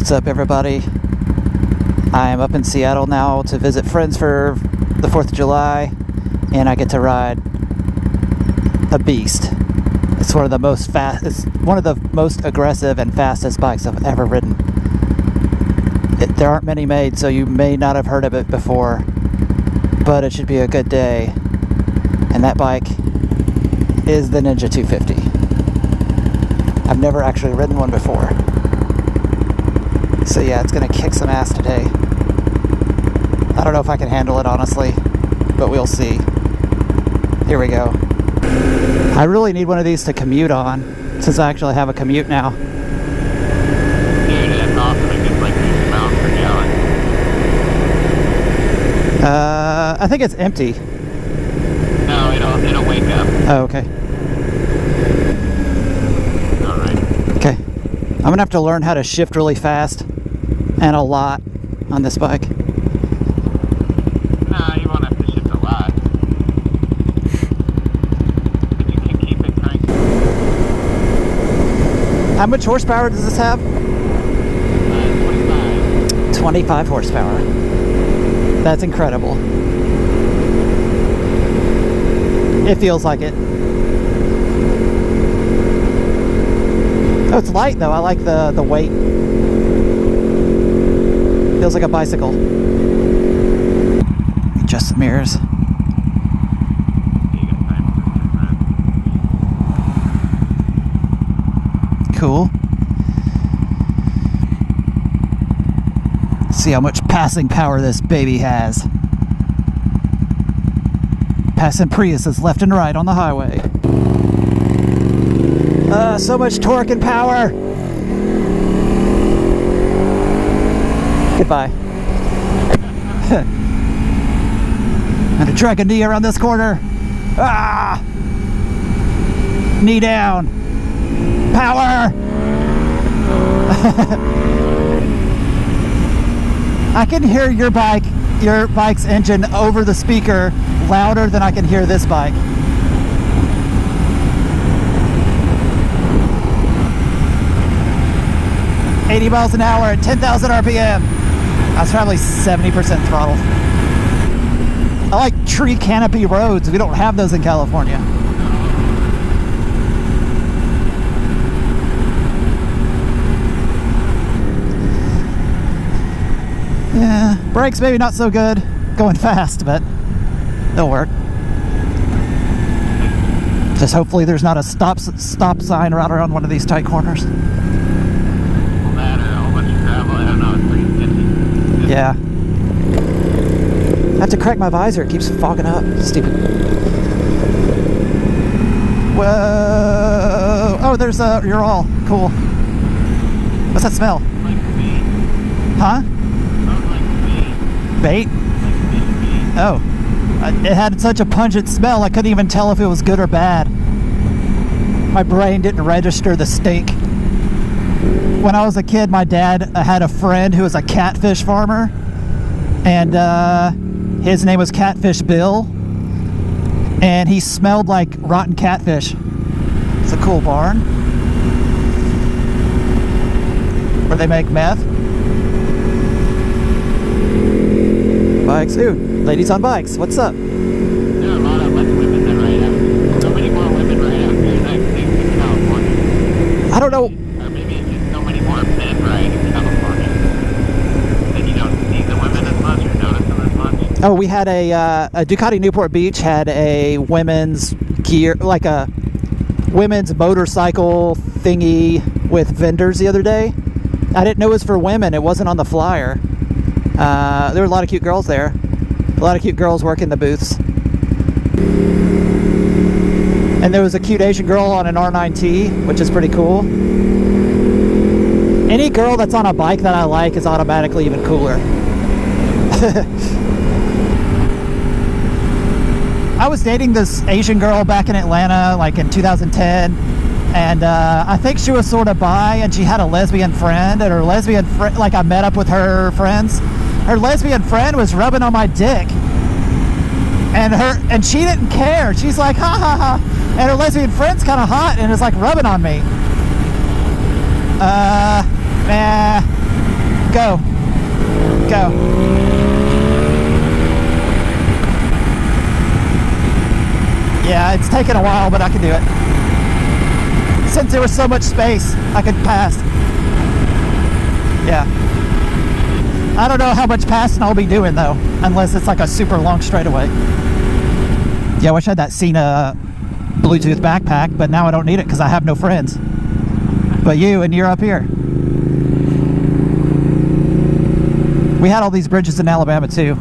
What's up, everybody? I'm up in Seattle now to visit friends for the 4th of July, and I get to ride a beast. It's one of the most aggressive and fastest bikes I've ever ridden. There aren't many made, so you may not have heard of it before, but it should be a good day. And that bike is the Ninja 250. I've never actually ridden one before. So yeah, it's gonna kick some ass today. I don't know if I can handle it, honestly, but we'll see. Here we go. I really need one of these to commute on, since I actually have a commute now. Dude, that's awesome. It gets like 50 miles per gallon. I think it's empty. No, it'll wake up. Oh, okay. Alright. Okay. I'm gonna have to learn how to shift really fast and a lot on this bike. Nah, you won't have to shift a lot. But you can keep it cranking. How much horsepower does this have? 25. 25 horsepower. That's incredible. It feels like it. Oh, it's light though. I like the weight. Feels like a bicycle. Adjust the mirrors. You got time for Cool. See how much passing power this baby has. Passing Priuses left and right on the highway. So much torque and power. Goodbye. I'm gonna drag a knee around this corner. Ah! Knee down. Power! I can hear your bike's engine over the speaker louder than I can hear this bike. $80 miles an hour at 10,000 RPM. That's probably 70% throttle. I like tree canopy roads. We don't have those in California. Yeah, brakes maybe not so good. Going fast, but they'll work. Just hopefully there's not a stop sign right around one of these tight corners. Yeah. I have to crack my visor. It keeps fogging up. Stupid. Whoa. Oh, there's you're all cool. What's that smell? Like bait. Huh? Smells like bait. Bait? Like bait. Oh. It had such a pungent smell, I couldn't even tell if it was good or bad. My brain didn't register the stink. When I was a kid, my dad had a friend who was a catfish farmer, and his name was Catfish Bill, and he smelled like rotten catfish. It's a cool barn where they make meth. Bikes, ooh, ladies on bikes, what's up? There are a lot of like women that ride out. So many more women ride out here in California. I don't know. Or maybe it's just so many more men ride in California that you don't see the women as much or notice them as much. Oh, we had a Ducati Newport Beach had a women's gear, like a women's motorcycle thingy with vendors the other day. I didn't know it was for women. It wasn't on the flyer. There were a lot of cute girls there. A lot of cute girls working the booths. And there was a cute Asian girl on an R9T, which is pretty cool. Any girl that's on a bike that I like is automatically even cooler. I was dating this Asian girl back in Atlanta, like in 2010, and I think she was sort of bi, and she had a lesbian friend, and her lesbian friend, like I met up with her friends, her lesbian friend was rubbing on my dick, and she didn't care. She's like, ha ha ha, and her lesbian friend's kind of hot and is like rubbing on me. Go. Go. Yeah, it's taken a while, but I can do it. Since there was so much space, I could pass. Yeah. I don't know how much passing I'll be doing though, unless it's like a super long straightaway. Yeah, I wish I had that Cena Bluetooth backpack, but now I don't need it because I have no friends. But you, and you're up here. We had all these bridges in Alabama too.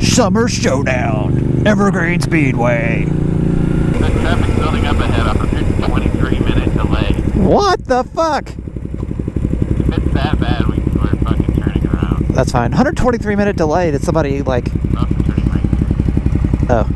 Summer Showdown, Evergreen Speedway. The traffic's building up ahead of 123-minute delay. What the fuck? If it's that bad, we're fucking turning around. That's fine. 123-minute delay. Did somebody like... Also turning right. Oh.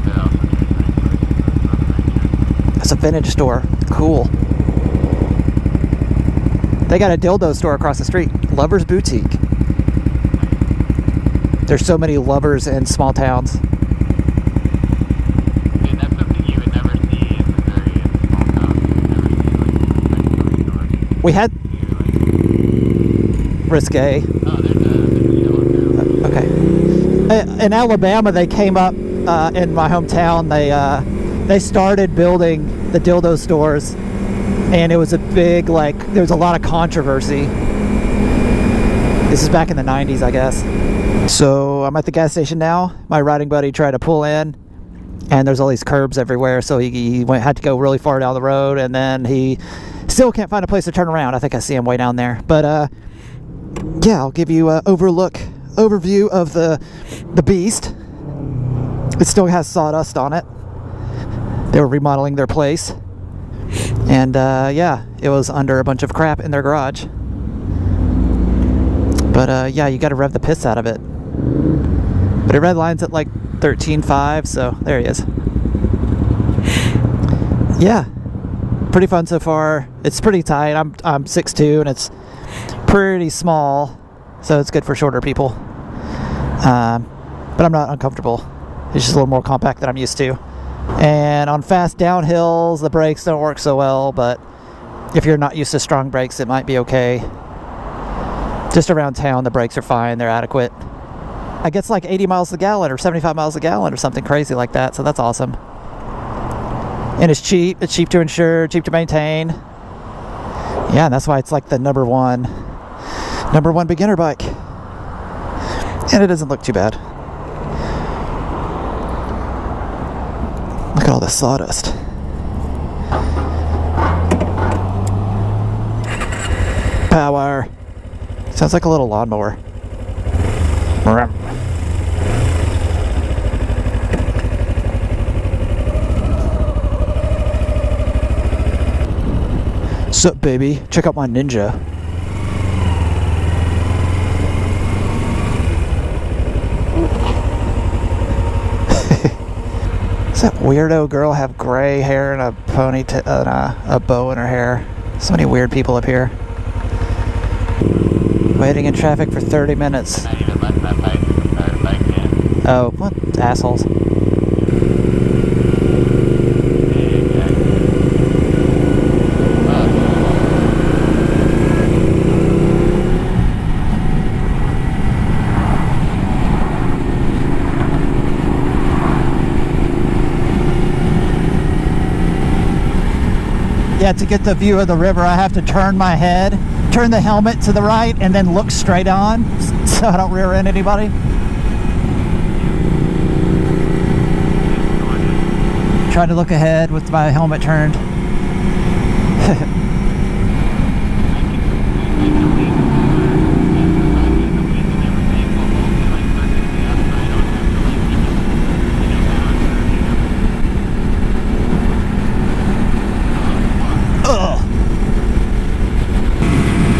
They're also turning right. It's a vintage store. Cool. They got a dildo store across the street. Lover's Boutique. There's so many lovers in small towns. And that's something you would never see in Missouri in small towns. You would never see like stores. We had... Risque. Oh, there's a yellow now. Okay. In Alabama, they came up in my hometown. They started building the dildo stores, and it was a big, like, there was a lot of controversy. This is back in the 90s, I guess. So I'm at the gas station now. My riding buddy tried to pull in, and there's all these curbs everywhere, so he had to go really far down the road, and then he still can't find a place to turn around. I think I see him way down there. But yeah, I'll give you an overview of the Beast. It still has sawdust on it. They were remodeling their place, and yeah, it was under a bunch of crap in their garage. But yeah, you got to rev the piss out of it. But it redlines at like 13.5, so there he is. Yeah, pretty fun so far. It's pretty tight. I'm 6'2", and it's pretty small, so it's good for shorter people. But I'm not uncomfortable. It's just a little more compact than I'm used to. And on fast downhills, the brakes don't work so well, but if you're not used to strong brakes, it might be okay. Just around town, the brakes are fine. They're adequate. I guess like 80 miles a gallon or 75 miles a gallon or something crazy like that, so that's awesome. And it's cheap. It's cheap to insure, cheap to maintain. Yeah, and that's why it's like the number one beginner bike. And it doesn't look too bad. Look at all the sawdust. Power. Sounds like a little lawnmower. Sup, baby? Check out my Ninja. Does that weirdo girl have gray hair and a ponytail and a bow in her hair? So many weird people up here. Waiting in traffic for 30 minutes. Not even letting that bike start a bike in. Oh, what assholes. Yeah, to get the view of the river, I have to turn my head, turn the helmet to the right, and then look straight on so I don't rear end anybody. Try to look ahead with my helmet turned.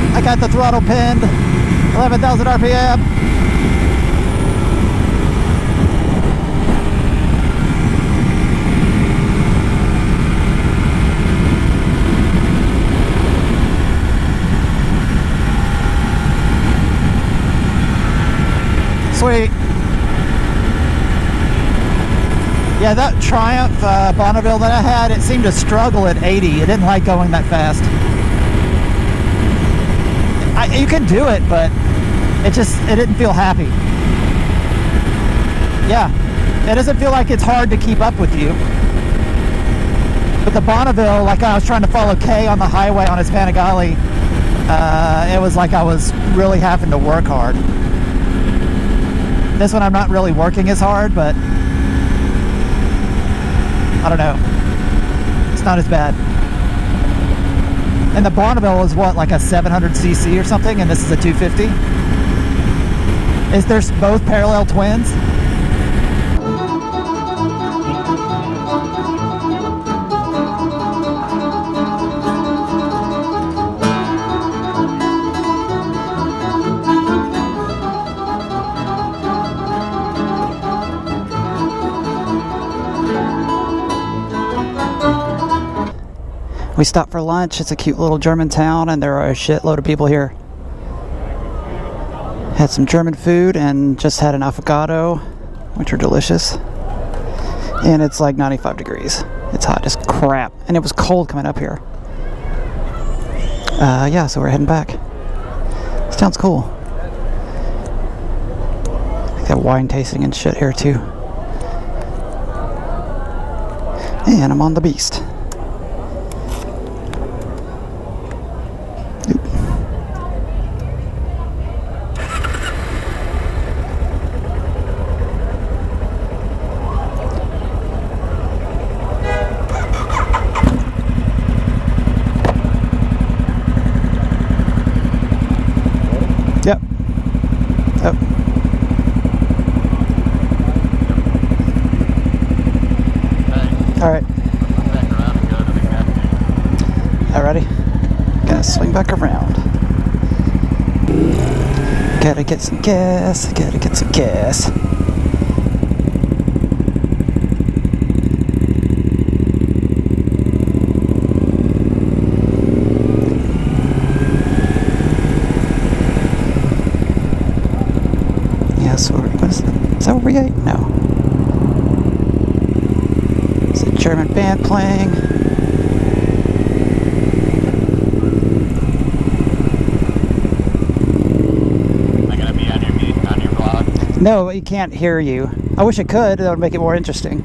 I got the throttle pinned, 11,000 RPM. Sweet. Yeah, that Triumph Bonneville that I had, it seemed to struggle at 80. It didn't like going that fast. You can do it, but it didn't feel happy. Yeah, it doesn't feel like it's hard to keep up with you. But the Bonneville, like I was trying to follow Kay on the highway on his Panigale, it was like I was really having to work hard. This one I'm not really working as hard, but I don't know. It's not as bad. And the Bonneville is what, like a 700cc or something, and this is a 250? Is there both parallel twins? We stopped for lunch. It's a cute little German town, and there are a shitload of people here. Had some German food and just had an avocado, which are delicious. And it's like 95 degrees. It's hot as crap. And it was cold coming up here. Yeah, so we're heading back. This town's cool. Got wine tasting and shit here too. And I'm on the Beast. Yep. Yep. All right. Back around and go to the gas station. Alrighty. Gotta swing back around. Gotta get some gas. Gotta get some gas. So what is that? Is that where we ate? No. It's a German band playing. Am I gonna be on your vlog? No, you can't hear you. I wish it could. That would make it more interesting.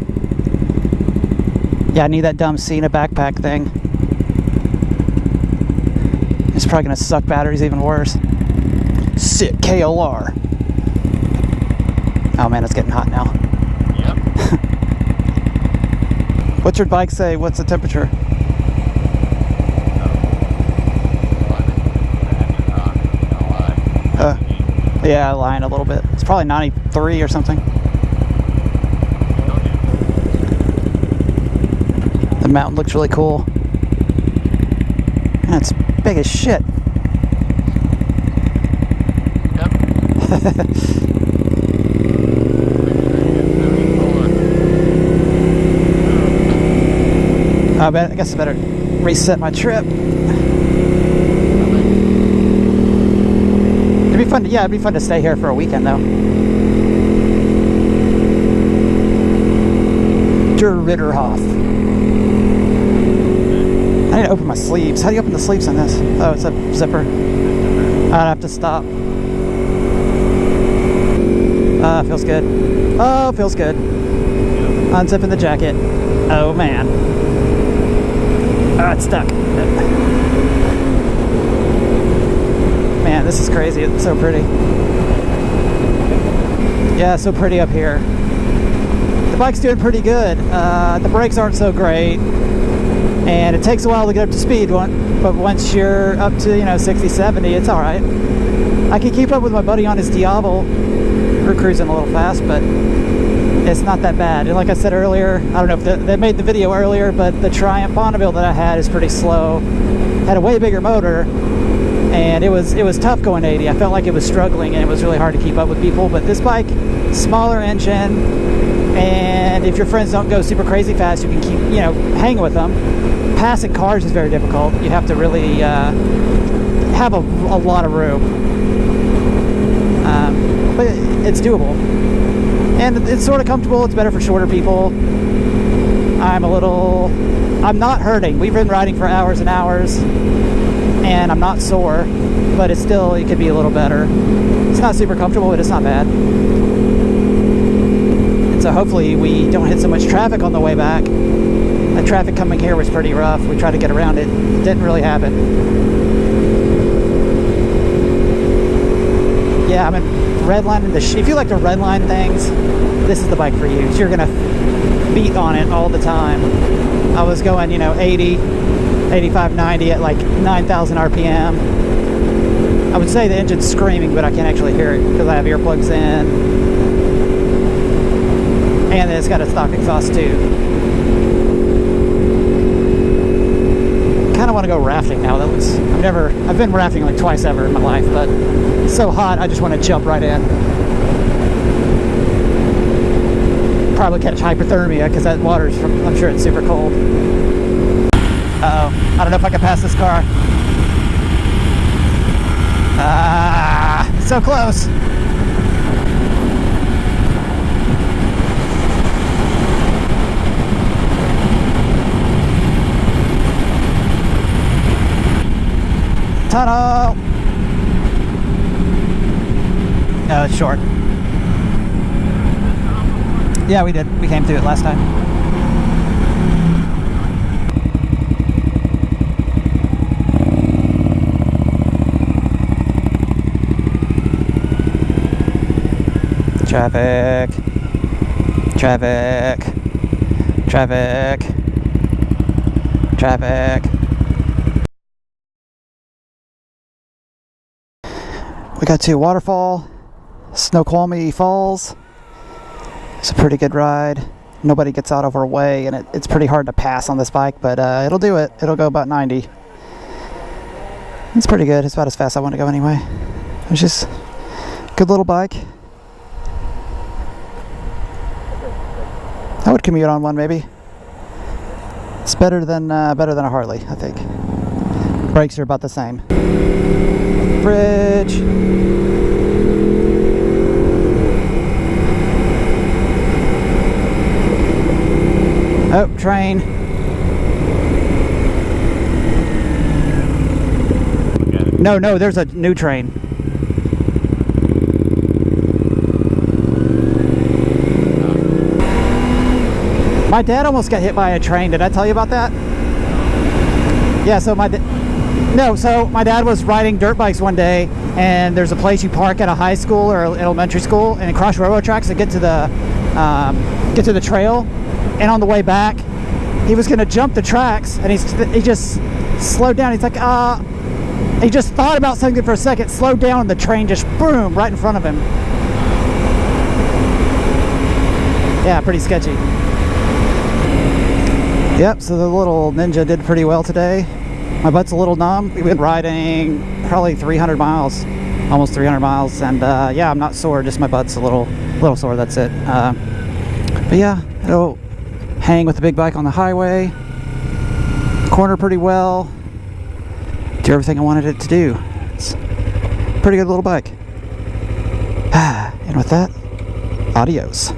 Yeah, I need that dumb Cena backpack thing. It's probably gonna suck batteries even worse. Sit KLR. Oh man, it's getting hot now. Yep. What's your bike say? What's the temperature? Yeah, lying a little bit. It's probably 93 or something. The mountain looks really cool. Man, it's big as shit. Yep. I guess I better reset my trip. It'd be fun. It'd be fun to stay here for a weekend, though. Der Ritterhof. I need to open my sleeves. How do you open the sleeves on this? Oh, it's a zipper. I'd have to stop. Feels good. Oh, feels good. Unzipping the jacket. Oh man. Oh, it's stuck. Man, this is crazy. It's so pretty. Yeah, so pretty up here. The bike's doing pretty good. The brakes aren't so great, and it takes a while to get up to speed. But once you're up to 60, 70, it's all right. I can keep up with my buddy on his Diavel. We're cruising a little fast, but it's not that bad. And like I said earlier, I don't know if they made the video earlier, but the Triumph Bonneville that I had is pretty slow. Had a way bigger motor, and it was tough going 80. I felt like it was struggling, and it was really hard to keep up with people. But this bike, smaller engine, and if your friends don't go super crazy fast, you can keep hanging with them. Passing cars is very difficult. You have to really have a lot of room. But it's doable. And it's sort of comfortable. It's better for shorter people. I'm not hurting. We've been riding for hours and hours, and I'm not sore. but it's still, it could be a little better. It's not super comfortable, but it's not bad. And so hopefully we don't hit so much traffic on the way back. The traffic coming here was pretty rough. We tried to get around it. It didn't really happen. Yeah, I'm redlining if you like to redline things, this is the bike for you. You're gonna beat on it all the time. I was going, 80, 85, 90 at like 9,000 RPM. I would say the engine's screaming, but I can't actually hear it because I have earplugs in. And it's got a stock exhaust too. I kind of want to go rafting now. I've been rafting like twice ever in my life, but it's so hot I just want to jump right in. Probably catch hypothermia because that water's I'm sure it's super cold. Uh-oh, I don't know if I can pass this car. So close. Tunnel. No, it's short. Yeah, we did. We came through it last time. Traffic. Traffic. Traffic. Traffic. We got to Waterfall, Snoqualmie Falls. It's a pretty good ride. Nobody gets out of our way, and it's pretty hard to pass on this bike, but it'll do it. It'll go about 90. It's pretty good. It's about as fast as I want to go anyway. It's just a good little bike. I would commute on one maybe. It's better than a Harley, I think. Brakes are about the same. Bridge. Oh, train. No, there's a new train. My dad almost got hit by a train. Did I tell you about that? Yeah, so my dad was riding dirt bikes one day, and there's a place you park at a high school or elementary school, and across railroad tracks to get to the trail. And on the way back, he was going to jump the tracks, and he just slowed down. He's like, he just thought about something for a second, slowed down, and the train just boom right in front of him. Yeah, pretty sketchy. Yep, so the little Ninja did pretty well today. My butt's a little numb. We've been riding probably 300 miles, almost 300 miles, and yeah, I'm not sore, just my butt's a little sore, that's it. But yeah, it'll hang with the big bike on the highway, corner pretty well, do everything I wanted it to do. It's a pretty good little bike. And with that, adios.